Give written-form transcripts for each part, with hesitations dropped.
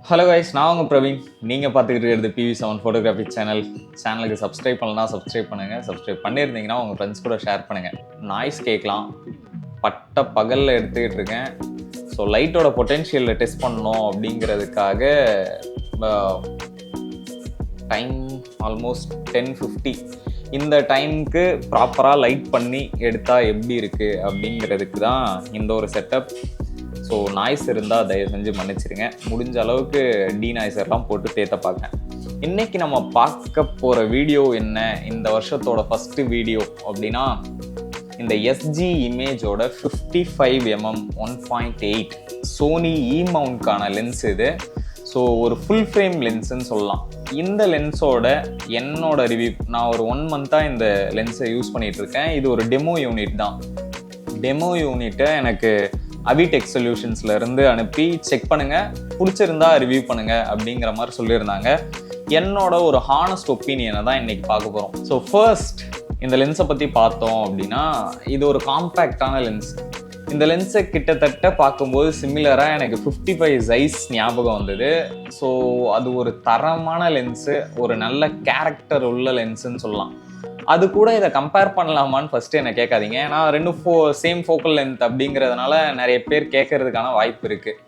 Hello guys, நான் உங்கள் பிரவீன். நீங்கள் பார்த்துக்கிட்டு இருக்கிறது PV7 ஃபோட்டோகிராஃபி சேனலுக்கு சப்ஸ்கிரைப் பண்ணலாம், சப்ஸ்கிரைப் பண்ணுங்கள். சப்ஸ்கிரைப் பண்ணியிருந்தீங்கன்னா உங்கள் ஃப்ரெண்ட்ஸ் கூட ஷேர் பண்ணுங்கள். நாய்ஸ் கேட்கலாம், பட்ட பகலில் எடுத்துக்கிட்டு இருக்கேன். ஸோ லைட்டோட பொட்டென்ஷியலில் டெஸ்ட் பண்ணணும் அப்படிங்கிறதுக்காக டைம் ஆல்மோஸ்ட் 10:50. இந்த டைமுக்கு ப்ராப்பராக லைட் பண்ணி எடுத்தால் எப்படி இருக்குது அப்படிங்கிறதுக்கு தான் இந்த ஒரு செட்டப். ஸோ நாய்ஸ் இருந்தால் தயவு செஞ்சு மன்னிச்சிருங்க. முடிஞ்ச அளவுக்கு நாய்ஸர்லாம் போட்டு தேத்த பார்க்கேன். இன்றைக்கி நம்ம பார்க்க போகிற வீடியோ என்ன, இந்த வருஷத்தோட ஃபஸ்ட்டு வீடியோ அப்படின்னா இந்த எஸ்ஜி இமேஜோட 55mm 1.8 சோனி மவுண்ட்கான லென்ஸ் இது. ஸோ ஒரு ஃபுல் ஃப்ரேம் லென்ஸுன்னு சொல்லலாம். இந்த லென்ஸோட என்னோட ரிவ்யூ, நான் ஒரு 1 மந்த்தாக இந்த லென்ஸை யூஸ் பண்ணிகிட்ருக்கேன். இது ஒரு டெமோ யூனிட் தான். டெமோ யூனிட்டை எனக்கு அவிடெக் சொல்யூஷன்ஸ்ல இருந்து அனுப்பி செக் பண்ணுங்க, பிடிச்சிருந்தா ரிவ்யூ பண்ணுங்க அப்படிங்கிற மாதிரி சொல்லியிருந்தாங்க. என்னோட ஒரு ஹானஸ்ட் ஒப்பீனியனை தான் இன்னைக்கு பார்க்க போகிறோம். ஸோ ஃபர்ஸ்ட் இந்த லென்ஸை பற்றி பார்த்தோம் அப்படின்னா, இது ஒரு காம்பேக்டான லென்ஸ். இந்த லென்ஸை கிட்டத்தட்ட பார்க்கும்போது சிமிலராக எனக்கு 55 Zeiss ஞாபகம் வந்தது. ஸோ அது ஒரு தரமான லென்ஸு, ஒரு நல்ல கேரக்டர் உள்ள லென்ஸுன்னு சொல்லலாம். அது கூட இதை கம்பேர் பண்ணலாமான்னு ஃபஸ்ட்டு என்னை கேட்காதீங்க. ஏன்னா ரெண்டும் சேம் ஃபோக்கல் லென்த் அப்படிங்கிறதுனால நிறைய பேர் கேட்கறதுக்கான வாய்ப்பு இருக்குது.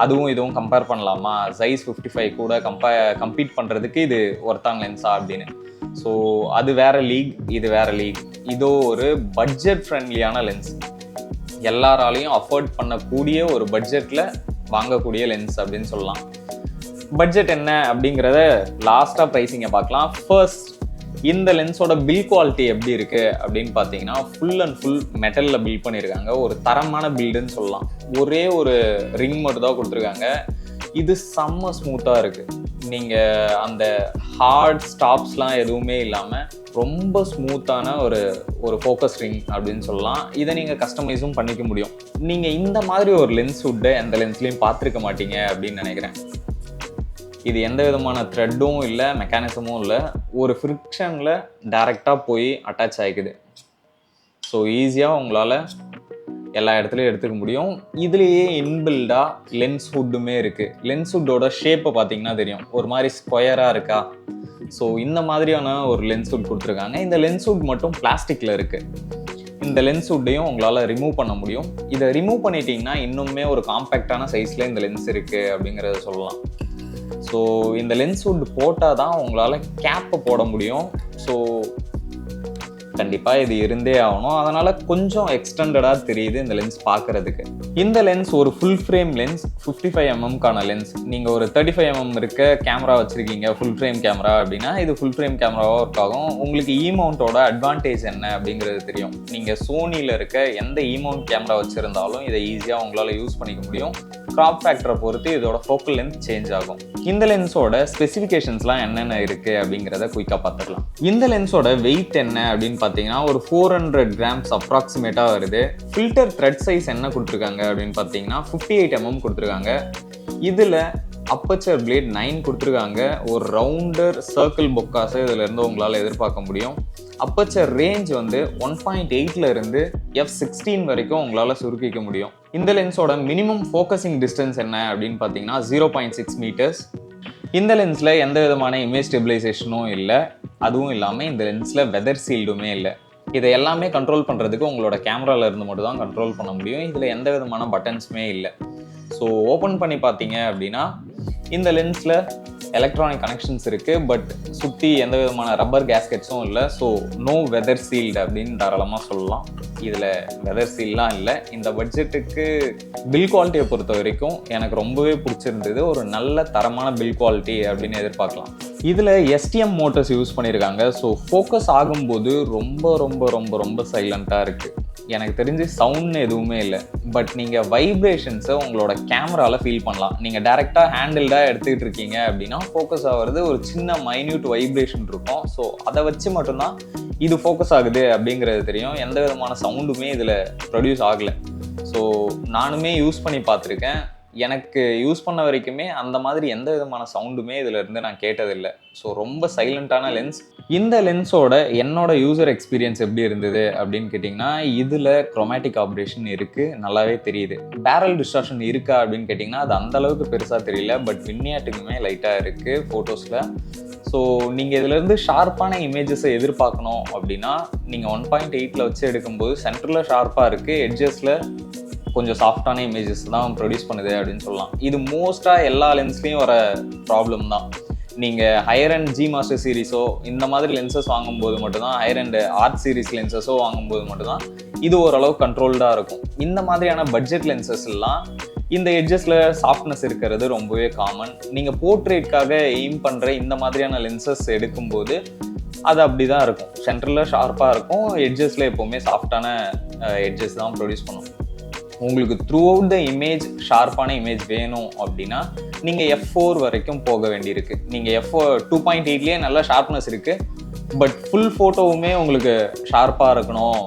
அதுவும் இதுவும் கம்பேர் பண்ணலாமா, Zeiss 55 கூட கம்பீட் பண்ணுறதுக்கு இது ஒர்த்தான லென்ஸா அப்படின்னு. ஸோ அது வேற லீக், இது வேற லீக். இதோ ஒரு பட்ஜெட் ஃப்ரெண்ட்லியான லென்ஸ், எல்லாராலையும் அஃபோர்ட் பண்ணக்கூடிய ஒரு பட்ஜெட்டில் வாங்கக்கூடிய லென்ஸ் அப்படின்னு சொல்லலாம். பட்ஜெட் என்ன அப்படிங்கிறத லாஸ்ட்டாக ப்ரைஸிங்கை பார்க்கலாம். ஃபர்ஸ்ட் இந்த லென்ஸோட பில் குவாலிட்டி எப்படி இருக்குது அப்படின்னு பார்த்தீங்கன்னா, ஃபுல் அண்ட் ஃபுல் மெட்டலில் பில்ட் பண்ணியிருக்காங்க. ஒரு தரமான பில்டுன்னு சொல்லலாம். ஒரே ஒரு ரிங் மட்டும் தான் கொடுத்துருக்காங்க. இது செம்ம ஸ்மூத்தாக இருக்குது. நீங்கள் அந்த ஹார்ட் ஸ்டாப்ஸ்லாம் எதுவுமே இல்லாமல் ரொம்ப ஸ்மூத்தான ஒரு ஃபோக்கஸ் ரிங் அப்படின்னு சொல்லலாம். இதை நீங்கள் கஸ்டமைஸும் பண்ணிக்க முடியும். நீங்கள் இந்த மாதிரி ஒரு லென்ஸ் வுட்டை எந்த லென்ஸ்லையும் பார்த்துருக்க மாட்டீங்க அப்படின்னு நினைக்கிறேன். இது எந்த விதமான த்ரெட்டும் இல்லை, மெக்கானிசமும் இல்லை. ஒரு ஃப்ரிக்ஷனில் டைரெக்டாக போய் அட்டாச் ஆகிக்குது. ஸோ ஈஸியாக உங்களால் எல்லா இடத்துலையும் எடுத்துக்க முடியும். இதுலேயே இன்பில்டாக லென்ஸ் ஹுட்டுமே இருக்குது. லென்ஸ் ஹுட்டோட ஷேப்பை பார்த்தீங்கன்னா தெரியும், ஒரு மாதிரி ஸ்கொயராக இருக்கா. ஸோ இந்த மாதிரியான ஒரு லென்ஸ் ஹுட் கொடுத்துருக்காங்க. இந்த லென்ஸ் ஹுட் மட்டும் பிளாஸ்டிக்கில் இருக்குது. இந்த லென்ஸ் ஹுட்டையும் உங்களால் ரிமூவ் பண்ண முடியும். இதை ரிமூவ் பண்ணிட்டீங்கன்னா இன்னுமே ஒரு காம்பேக்டான சைஸில் இந்த லென்ஸ் இருக்குது அப்படிங்கிறத சொல்லலாம். ஸோ இந்த லென்ஸ் ஹுட் போட்டால் தான் உங்களால் கேப்பை போட முடியும். ஸோ கண்டிப்பாக இது இருந்தே ஆகணும். அதனால் கொஞ்சம் எக்ஸ்டெண்டடாக தெரியுது இந்த லென்ஸ் பார்க்குறதுக்கு. இந்த லென்ஸ் ஒரு ஃபுல் ஃப்ரேம் லென்ஸ், 55mmக்கான லென்ஸ். நீங்கள் ஒரு 35mm இருக்க கேமரா வச்சுருக்கீங்க, ஃபுல் ஃப்ரேம் கேமரா அப்படின்னா இது ஃபுல் ஃப்ரேம் கேமராவாக ஒர்க் ஆகும். உங்களுக்கு மவுண்டோட அட்வான்டேஜ் என்ன அப்படிங்கிறது தெரியும். நீங்கள் சோனியில் இருக்க எந்த மவுண்ட் கேமரா வச்சுருந்தாலும் இதை ஈஸியாக உங்களால் யூஸ் பண்ணிக்க முடியும். கிராப் ஃபேக்டரை பொறுத்து இதோட ஃபோக்கல் லென்த் சேஞ்ச் ஆகும். இந்த லென்ஸோட ஸ்பெசிஃபிகேஷன்ஸ்லாம் என்னென்ன இருக்குது அப்படிங்கிறத குயிக்காக பார்த்துக்கலாம். இந்த லென்ஸோட வெயிட் என்ன அப்படின்னு பார்த்தீங்கன்னா ஒரு 400 grams அப்ராக்சிமேட்டாக வருது. ஃபில்டர் த்ரெட் சைஸ் என்ன கொடுத்துருக்காங்க அப்படின்னு பார்த்தீங்கன்னா 58mm கொடுத்துருக்காங்க. இதில் அப்பச்சர் பிளேட் 9 கொடுத்துருக்காங்க. ஒரு ரவுண்டர் சர்க்கிள் பொக்காஸை இதில் இருந்து உங்களால் எதிர்பார்க்க முடியும். அப்பச்சர் ரேஞ்ச் வந்து 1.8 இருந்து f16 வரைக்கும் உங்களால் சுருக்கிக்க முடியும். இந்த லென்ஸோட மினிமம் ஃபோக்கஸிங் டிஸ்டன்ஸ் என்ன அப்படின்னு பார்த்தீங்கன்னா 0.6 meters. இந்த லென்ஸில் எந்த விதமான இமேஜ் ஸ்டெபிலைசேஷனும் இல்லை. அதுவும் இல்லாமல் இந்த லென்ஸில் வெதர் சீல்டுமே இல்லை. இதை எல்லாமே கண்ட்ரோல் பண்ணுறதுக்கு உங்களோட கேமராவில் இருந்து மட்டும் தான் கண்ட்ரோல் பண்ண முடியும். இதில் எந்த விதமான பட்டன்ஸுமே இல்லை. ஸோ ஓப்பன் பண்ணி பார்த்தீங்க அப்படின்னா இந்த லென்ஸில் எலக்ட்ரானிக் கனெக்ஷன்ஸ் இருக்குது. பட் சுற்றி எந்த விதமான ரப்பர் கேஸ்கெட்ஸும் இல்லை. ஸோ நோ வெதர் சீல்டு அப்படின்னு தாராளமாக சொல்லலாம். இதில் வெதர் சீல்லாம் இல்லை. இந்த பட்ஜெட்டுக்கு பில் குவாலிட்டியை பொறுத்த வரைக்கும் எனக்கு ரொம்பவே பிடிச்சிருந்தது. ஒரு நல்ல தரமான பில் குவாலிட்டி அப்படின்னு எதிர்பார்க்கலாம். இதில் STM மோட்டர்ஸ் யூஸ் பண்ணியிருக்காங்க. ஸோ ஃபோக்கஸ் ஆகும்போது ரொம்ப ரொம்ப ரொம்ப ரொம்ப சைலண்ட்டாக இருக்குது. எனக்கு தெரிஞ்சு சவுண்ட் எதுவுமே இல்லை. பட் நீங்கள் வைப்ரேஷன்ஸை உங்களோட கேமராவில் ஃபீல் பண்ணலாம். நீங்கள் டேரெக்டாக ஹேண்டில்டாக எடுத்துக்கிட்டு இருக்கீங்க அப்படின்னா ஃபோக்கஸ் ஆகிறது ஒரு சின்ன மைன்யூட் வைப்ரேஷன் இருக்கும். ஸோ அதை வச்சு மட்டும்தான் இது ஃபோக்கஸ் ஆகுது அப்படிங்கிறது தெரியும். எந்த விதமான சவுண்டுமே இதில் ப்ரொடியூஸ் ஆகலை. ஸோ நானுமே யூஸ் பண்ணி பார்த்துருக்கேன். எனக்கு யூஸ் பண்ண வரைக்குமே அந்த மாதிரி எந்த விதமான சவுண்டுமே இதில் இருந்து நான் கேட்டதில்லை. ஸோ ரொம்ப சைலண்ட்டான லென்ஸ். இந்த லென்ஸோட என்னோட யூசர் எக்ஸ்பீரியன்ஸ் எப்படி இருந்தது அப்படின்னு கேட்டிங்கன்னா, இதில் குரோமேட்டிக் ஆப்ரேஷன் இருக்குது, நல்லாவே தெரியுது. பேரல் டிஸ்டார்ஷன் இருக்கா அப்படின்னு கேட்டிங்கன்னா, அது அந்த அளவுக்கு பெருசாக தெரியல. பட் வின்யாட்டுக்குமே லைட்டாக இருக்குது ஃபோட்டோஸில். ஸோ நீங்கள் இதிலேருந்து ஷார்ப்பான இமேஜஸை எதிர்பார்க்கணும் அப்படின்னா, நீங்கள் 1.8 வச்சு எடுக்கும்போது சென்டரில் ஷார்ப்பாக இருக்குது, எட்ஜஸில் கொஞ்சம் சாஃப்டான இமேஜஸ் தான் ப்ரொடியூஸ் பண்ணுது அப்படின்னு சொல்லலாம். இது மோஸ்ட்டாக எல்லா லென்ஸ்லேயும் வர ப்ராப்ளம் தான். நீங்கள் ஹையர் அண்ட் ஜி மாஸ்டர் சீரிஸோ இந்த மாதிரி லென்சஸ் வாங்கும்போது மட்டும்தான், ஹையர் அண்ட் ஆர்ட் சீரிஸ் லென்சஸோ வாங்கும்போது மட்டும்தான் இது ஓரளவு கண்ட்ரோல்டாக இருக்கும். இந்த மாதிரியான பட்ஜெட் லென்சஸ் எல்லாம் இந்த எட்ஜஸில் சாஃப்ட்னஸ் இருக்கிறது ரொம்பவே காமன். நீங்கள் போர்ட்ரேட்காக எய்ம் பண்ணுற இந்த மாதிரியான லென்சஸ் எடுக்கும்போது அது அப்படி தான் இருக்கும். சென்டரில் ஷார்ப்பாக இருக்கும், எட்ஜஸில் எப்போவுமே சாஃப்டான எட்ஜஸ் தான் ப்ரொடியூஸ் பண்ணும். உங்களுக்கு த்ரூ அவுட் த இமேஜ் ஷார்ப்பான இமேஜ் வேணும் அப்படின்னா நீங்கள் F4 வரைக்கும் போக வேண்டியிருக்கு. நீங்கள் F4 2.8லேயே நல்ல ஷார்ப்னஸ் இருக்குது. பட் ஃபுல் ஃபோட்டோவுமே உங்களுக்கு ஷார்ப்பாக இருக்கணும்,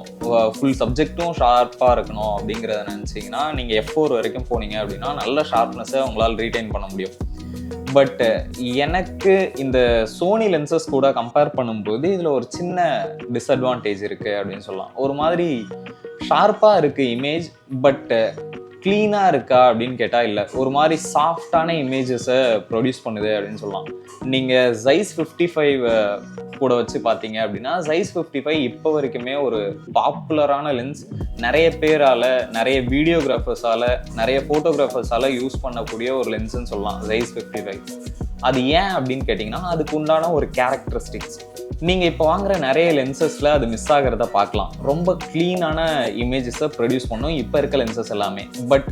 ஃபுல் சப்ஜெக்டும் ஷார்ப்பாக இருக்கணும் அப்படிங்கிறத நினச்சிங்கன்னா நீங்கள் F4 வரைக்கும் போனீங்க அப்படின்னா நல்ல ஷார்ப்னஸை உங்களால் ரீட்டைன் பண்ண முடியும். பட் எனக்கு இந்த சோனி லென்சஸ் கூட கம்பேர் பண்ணும்போது இதில் ஒரு சின்ன டிஸ்அட்வான்டேஜ் இருக்குது அப்படின்னு சொல்லலாம். ஒரு மாதிரி ஷார்ப்பாக இருக்குது இமேஜ், பட் க்ளீனாக இருக்கா அப்படின்னு கேட்டால் இல்லை. ஒரு மாதிரி சாஃப்டான இமேஜஸை ப்ரொடியூஸ் பண்ணுது அப்படின்னு சொல்லலாம். நீங்கள் Zeiss 55 கூட வச்சு பார்த்தீங்க அப்படின்னா, Zeiss 55 இப்போ வரைக்குமே ஒரு பாப்புலரான லென்ஸ். நிறைய பேரால், நிறைய வீடியோகிராஃபர்ஸால், நிறைய ஃபோட்டோகிராஃபர்ஸால் யூஸ் பண்ணக்கூடிய ஒரு லென்ஸுன்னு சொல்லலாம் Zeiss 55. அது ஏன் அப்படின்னு கேட்டிங்கன்னா, அதுக்கு உண்டான ஒரு கேரக்டரிஸ்டிக்ஸ். நீங்கள் இப்போ வாங்குகிற நிறைய லென்சஸில் அது மிஸ் ஆகிறத பார்க்கலாம். ரொம்ப க்ளீனான இமேஜஸை ப்ரொடியூஸ் பண்ணும் இப்போ இருக்க லென்சஸ் எல்லாமே. பட்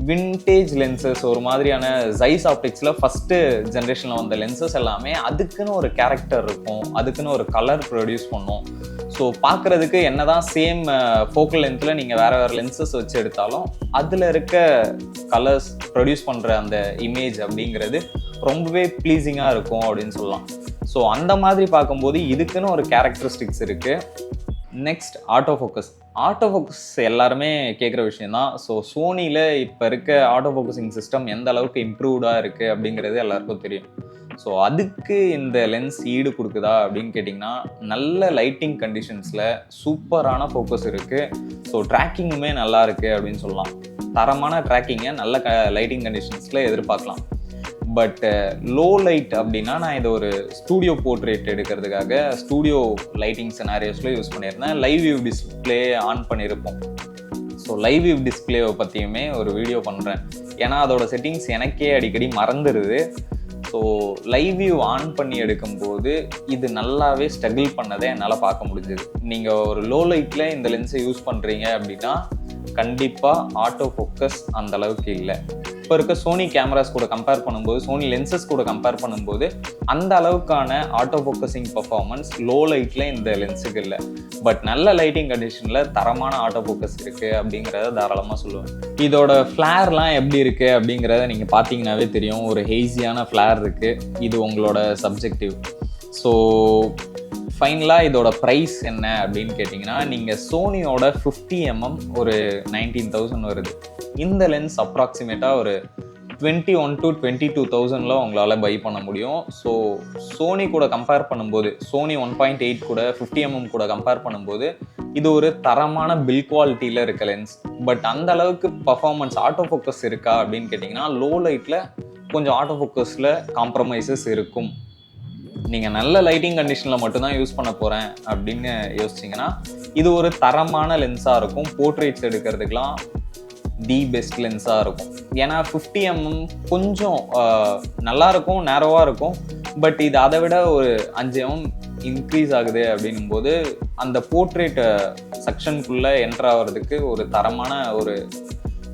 வின்டேஜ் லென்சஸ், ஒரு மாதிரியான Zeiss ஆப்டிக்ஸில் ஃபஸ்ட்டு ஜென்ரேஷனில் வந்த லென்சஸ் எல்லாமே அதுக்குன்னு ஒரு கேரக்டர் இருக்கும், அதுக்குன்னு ஒரு கலர் ப்ரொடியூஸ் பண்ணும். ஸோ பார்க்குறதுக்கு என்ன தான் சேம் ஃபோக்கல் லென்த்தில் நீங்கள் வேறு லென்சஸ் வச்சு எடுத்தாலும் அதில் இருக்க கலர்ஸ் ப்ரொடியூஸ் பண்ணுற அந்த இமேஜ் அப்படிங்கிறது ரொம்பவே ப்ளீஸிங்காக இருக்கும் அப்படின்னு சொல்லலாம். ஸோ அந்த மாதிரி பார்க்கும்போது இதுக்குன்னு ஒரு கேரக்டரிஸ்டிக்ஸ் இருக்குது. Next auto focus. Auto focus எல்லாருமே கேட்குற விஷயந்தான். ஸோ சோனியில் இப்போ இருக்க ஆட்டோ ஃபோக்கஸிங் சிஸ்டம் எந்த அளவுக்கு இம்ப்ரூவ்டாக இருக்குது அப்படிங்கிறது எல்லாருக்கும் தெரியும். ஸோ அதுக்கு இந்த லென்ஸ் ஈடு கொடுக்குதா அப்படின்னு கேட்டிங்கன்னா, நல்ல லைட்டிங் கண்டிஷன்ஸில் சூப்பரான ஃபோக்கஸ் இருக்குது. ஸோ ட்ராக்கிங்குமே நல்லா இருக்குது அப்படின்னு சொல்லலாம். தரமான ட்ராக்கிங்கை நல்ல லைட்டிங் கண்டிஷன்ஸில் எதிர்பார்க்கலாம். பட் லோ லைட் அப்படின்னா, நான் இதை ஒரு ஸ்டூடியோ போர்ட்ரேட் எடுக்கிறதுக்காக ஸ்டூடியோ லைட்டிங் சினாரியோஸில் யூஸ் பண்ணியிருந்தேன். லைவ் வியூ டிஸ்பிளே ஆன் பண்ணியிருப்போம். ஸோ லைவ் வியூ டிஸ்பிளேவை பற்றியுமே ஒரு வீடியோ பண்ணுறேன். ஏன்னா அதோட செட்டிங்ஸ் எனக்கே அடிக்கடி மறந்துடுது. ஸோ லைவ் வியூ ஆன் பண்ணி எடுக்கும்போது இது நல்லாவே ஸ்ட்ரகிள் பண்ணதை என்னால் பார்க்க முடிஞ்சுது. நீங்கள் ஒரு லோ லைட்டில் இந்த லென்ஸை யூஸ் பண்ணுறீங்க அப்படின்னா கண்டிப்பாக ஆட்டோ ஃபோக்கஸ் அந்த அளவுக்கு இல்லை. இப்போ இருக்க சோனி கேமராஸ் கூட கம்பேர் பண்ணும்போது, சோனி லென்சஸ் கூட கம்பேர் பண்ணும்போது அந்த அளவுக்கான ஆட்டோ ஃபோக்கஸிங் பர்ஃபார்மன்ஸ் லோ லைட்டில் இந்த லென்ஸுக்கு இல்லை. பட் நல்ல லைட்டிங் கண்டிஷனில் தரமான ஆட்டோ ஃபோக்கஸ் இருக்குது அப்படிங்கிறத தாராளமாக சொல்லுவேன். இதோட ஃப்ளேர்லாம் எப்படி இருக்குது அப்படிங்கிறத நீங்கள் பார்த்தீங்கன்னாவே தெரியும். ஒரு ஹெய்ஸியான ஃப்ளேர் இருக்குது. இது உங்களோட சப்ஜெக்டிவ். ஸோ ஃபைனலாக இதோட ப்ரைஸ் என்ன அப்படின்னு கேட்டிங்கன்னா, நீங்கள் சோனியோட 50mm ஒரு 19,000 வருது. இந்த லென்ஸ் அப்ராக்சிமேட்டாக ஒரு 21,000 to 22,000 உங்களால் பை பண்ண முடியும். ஸோ சோனி கூட கம்பேர் பண்ணும்போது, சோனி 1.8 கூட 50mm கூட கம்பேர் பண்ணும்போது இது ஒரு தரமான பில் குவாலிட்டியில் இருக்க லென்ஸ். பட் அந்த அளவுக்கு பர்ஃபார்மன்ஸ் ஆட்டோ ஃபோக்கஸ் இருக்கா அப்படின்னு கேட்டிங்கன்னா, லோ லைட்டில் கொஞ்சம் ஆட்டோ ஃபோக்கஸில் காம்ப்ரமைசஸ் இருக்கும். நீங்கள் நல்ல லைட்டிங் கண்டிஷனில் மட்டும்தான் யூஸ் பண்ண போகிறேன் அப்படின்னு யோசிச்சிங்கன்னா இது ஒரு தரமான லென்ஸாக இருக்கும். போர்ட்ரேட்ஸ் எடுக்கிறதுக்கெலாம் தி பெஸ்ட் லென்ஸாக இருக்கும். ஏன்னா 50mm கொஞ்சம் நல்லாயிருக்கும், நேரோவாக இருக்கும். பட் இது அதை விட ஒரு 5mm இன்க்ரீஸ் ஆகுது அப்படின்னும்போது அந்த போர்ட்ரேட் செக்ஷனுக்குள்ளே என்ட்ரு ஆகிறதுக்கு ஒரு தரமான ஒரு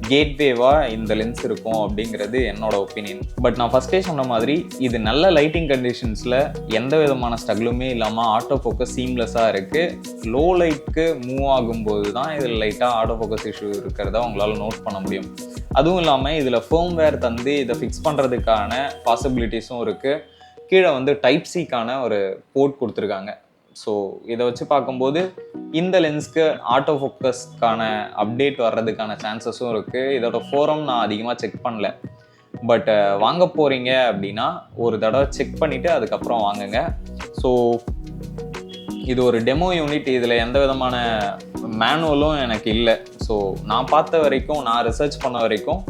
கேட்வேவாக இந்த லென்ஸ் இருக்கும் அப்படிங்கிறது என்னோட ஒப்பீனியன். பட் நான் ஃபஸ்ட்டே சொன்ன மாதிரி இது நல்ல லைட்டிங் கண்டிஷன்ஸில் எந்த விதமான ஸ்ட்ரகிளுமே இல்லாமல் ஆட்டோ ஃபோக்கஸ் சீம்லெஸ்ஸாக இருக்குது. லோ லைட்க்கு மூவ் ஆகும்போது தான் இதில் லைட்டாக ஆட்டோ ஃபோக்கஸ் இஷ்யூ இருக்கிறத உங்களால் நோட் பண்ண முடியும். அதுவும் இல்லாமல் இதில் ஃபர்ம்வேர் தந்து இதை ஃபிக்ஸ் பண்ணுறதுக்கான பாசிபிலிட்டிஸும் இருக்குது. கீழே வந்து டைப் சிக்கான ஒரு போர்ட் கொடுத்துருக்காங்க. ஸோ இதை வச்சு பார்க்கும்போது இந்த லென்ஸ்க்கு ஆட்டோ ஃபோக்கஸ்க்கான அப்டேட் வர்றதுக்கான சான்சஸும் இருக்குது. இதோட ஃபோரம் நான் அதிகமாக செக் பண்ணல. பட் வாங்க போகிறீங்க அப்படின்னா ஒரு தடவை செக் பண்ணிவிட்டு அதுக்கப்புறம் வாங்குங்க. ஸோ இது ஒரு டெமோ யூனிட், இதில் எந்த விதமான மேனுவலும் எனக்கு இல்லை. ஸோ நான் பார்த்த வரைக்கும், நான் ரிசர்ச் பண்ண வரைக்கும்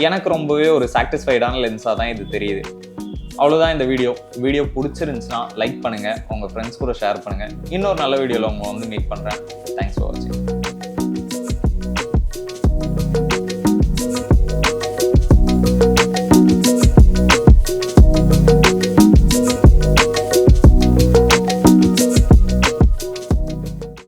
எனக்கு ரொம்பவே ஒரு சாட்டிஸ்ஃபைடான லென்ஸாக தான் இது தெரியுது. அவ்வளோதான் இந்த வீடியோ பிடிச்சிருந்துச்சுன்னா லைக் பண்ணுங்கள், உங்கள் ஃப்ரெண்ட்ஸ் கூட ஷேர் பண்ணுங்கள். இன்னொரு நல்ல வீடியோவில் உங்களை வந்து மீட் பண்ணுறேன். தேங்க்ஸ் ஃபார் வாட்சிங்.